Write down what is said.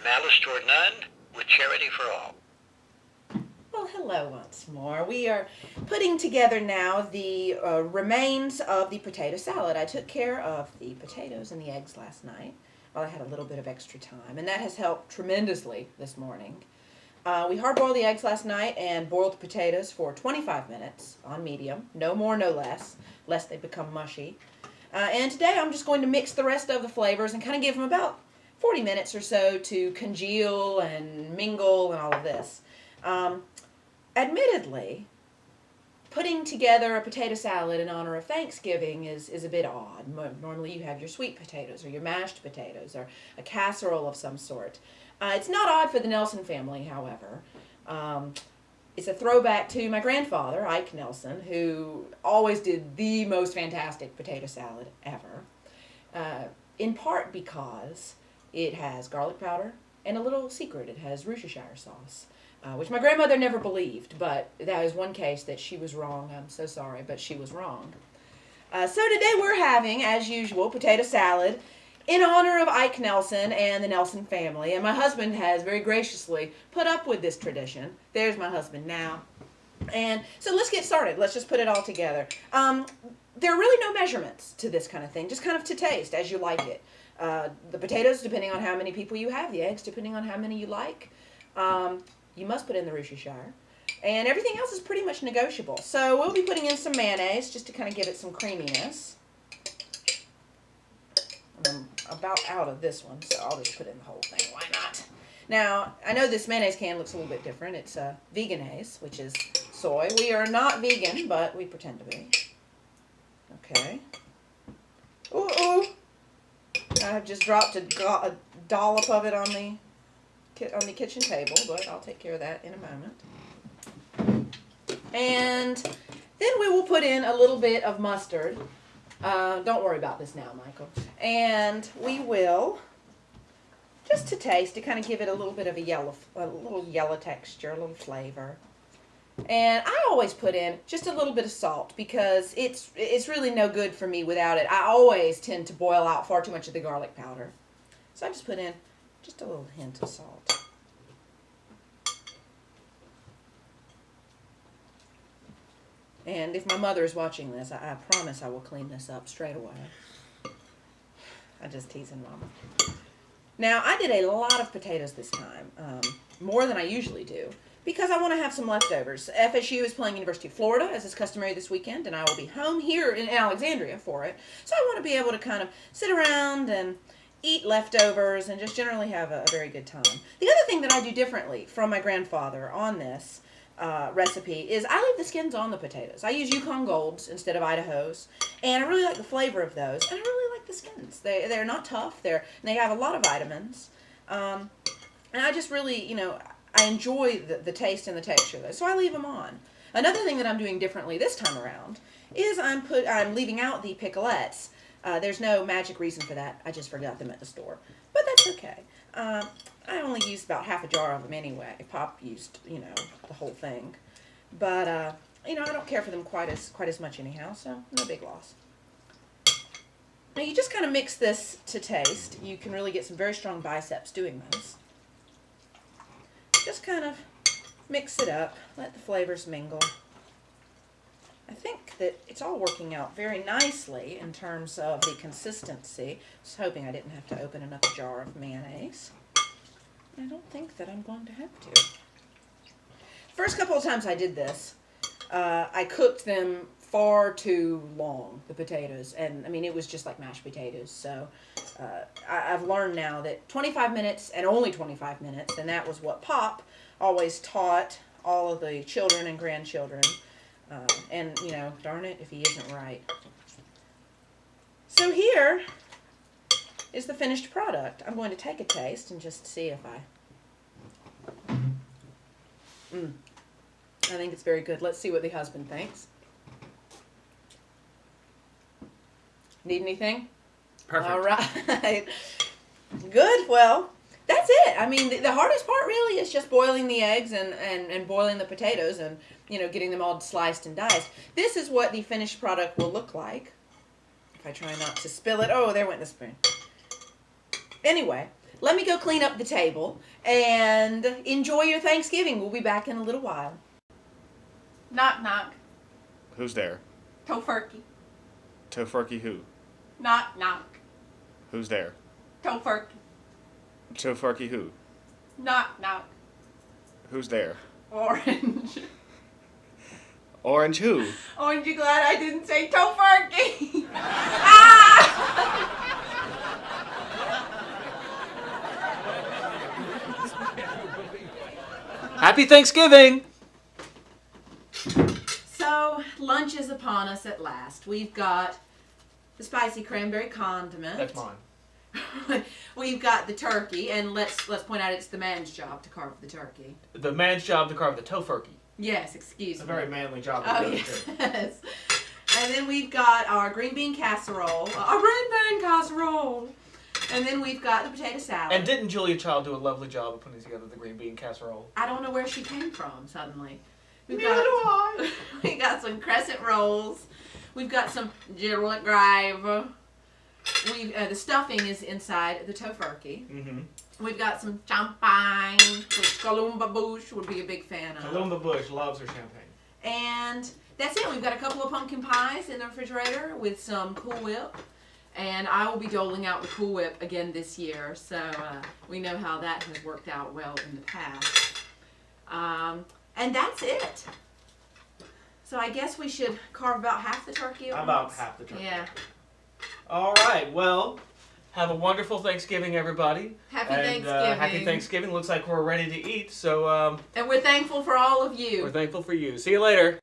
malice toward none, with charity for all. Well, hello once more. We are putting together now the remains of the potato salad. I took care of the potatoes and the eggs last night while I had a little bit of extra time, and that has helped tremendously this morning. We hard-boiled the eggs last night and boiled the potatoes for 25 minutes on medium, no more, no less, lest they become mushy. And today I'm just going to mix the rest of the flavors and kind of give them about 40 minutes or so to congeal and mingle and all of this. Admittedly, putting together a potato salad in honor of Thanksgiving is a bit odd. Normally you have your sweet potatoes or your mashed potatoes or a casserole of some sort. It's not odd for the Nelson family, however. It's a throwback to my grandfather, Ike Nelson, who always did the most fantastic potato salad ever, in part because it has garlic powder and a little secret. It has Worcestershire sauce. Which my grandmother never believed, but that is one case that she was wrong. I'm so sorry, but she was wrong. So today we're having, as usual, potato salad in honor of Ike Nelson and the Nelson family. And my husband has very graciously put up with this tradition. There's my husband now. And so let's get started. Let's just put it all together. There are really no measurements to this kind of thing, just kind of to taste as you like it. The potatoes, depending on how many people you have. The eggs, depending on how many you like. You must put in the Worcestershire. And everything else is pretty much negotiable. So we'll be putting in some mayonnaise just to kind of give it some creaminess. I'm about out of this one, so I'll just put in the whole thing. Why not? Now, I know this mayonnaise can looks a little bit different. It's Vegenaise, which is soy. We are not vegan, but we pretend to be. Okay. Ooh, ooh. I've just dropped a dollop of it on the kitchen table, but I'll take care of that in a moment. And then we will put in a little bit of mustard. Don't worry about this now, Michael. And we will, just to taste, to kind of give it a little bit of a little yellow texture, a little flavor. And I always put in just a little bit of salt because it's really no good for me without it. I always tend to boil out far too much of the garlic powder. So I just put in just a little hint of salt. And if my mother is watching this, I promise I will clean this up straight away. I'm just teasing Mama. Now, I did a lot of potatoes this time, more than I usually do, because I want to have some leftovers. FSU is playing University of Florida, as is customary this weekend, and I will be home here in Alexandria for it. So I want to be able to kind of sit around and eat leftovers and just generally have a very good time. The other thing that I do differently from my grandfather on this recipe is I leave the skins on the potatoes. I use Yukon Golds instead of Idaho's, and I really like the flavor of those, and I really like the skins. They're not tough. They have a lot of vitamins, and I just really, I enjoy the taste and the texture of those, so I leave them on. Another thing that I'm doing differently this time around is I'm leaving out the picolettes. There's no magic reason for that. I just forgot them at the store, but that's okay. I only used about half a jar of them anyway. Pop used, the whole thing. But, I don't care for them quite as much anyhow, so no big loss. Now you just kind of mix this to taste. You can really get some very strong biceps doing this. Just kind of mix it up. Let the flavors mingle. I think that it's all working out very nicely in terms of the consistency. I was hoping I didn't have to open another jar of mayonnaise. I don't think that I'm going to have to. First couple of times I did this, I cooked them far too long, the potatoes. And, it was just like mashed potatoes. So I've learned now that 25 minutes and only 25 minutes, and that was what Pop always taught all of the children and grandchildren. And, darn it if he isn't right. So here is the finished product. I'm going to take a taste and just see if I think it's very good. Let's see what the husband thinks. Need anything? Perfect. All right. Good. Well, that's it. The hardest part really is just boiling the eggs and boiling the potatoes and, getting them all sliced and diced. This is what the finished product will look like. If I try not to spill it. Oh, there went the spoon. Anyway, let me go clean up the table and enjoy your Thanksgiving. We'll be back in a little while. Knock, knock. Who's there? Tofurkey. Tofurkey who? Knock, knock. Who's there? Tofurkey. Tofurkey who? Knock, knock. Who's there? Orange. Orange who? Aren't you glad I didn't say Tofurkey? Ah! Happy Thanksgiving! So, lunch is upon us at last. We've got the spicy cranberry condiment. That's mine. We've got the turkey, and let's point out it's the man's job to carve the turkey. The man's job to carve the tofurkey. Yes, excuse It's a me. very manly job. Oh, to do. yes. And then we've got our green bean casserole. Our green bean casserole. And then we've got the potato salad. And didn't Julia Child do a lovely job of putting together the green bean casserole? I don't know where she came from suddenly. We've Neither do I. we got some crescent rolls. We've got some Gerald gravy. The stuffing is inside the tofurkey. Mm-hmm. We've got some champagne, which Columba Bush would be a big fan of. Columba Bush loves her champagne. And that's it. We've got a couple of pumpkin pies in the refrigerator with some Cool Whip. And I will be doling out the Cool Whip again this year. So we know how that has worked out well in the past. And that's it. So I guess we should carve about half the turkey at About once. half the turkey. Yeah. All right. Well, have a wonderful Thanksgiving, everybody. Happy And, Thanksgiving. happy Thanksgiving. Looks like we're ready to eat. So And we're thankful for all of you. we're thankful for you. See you later.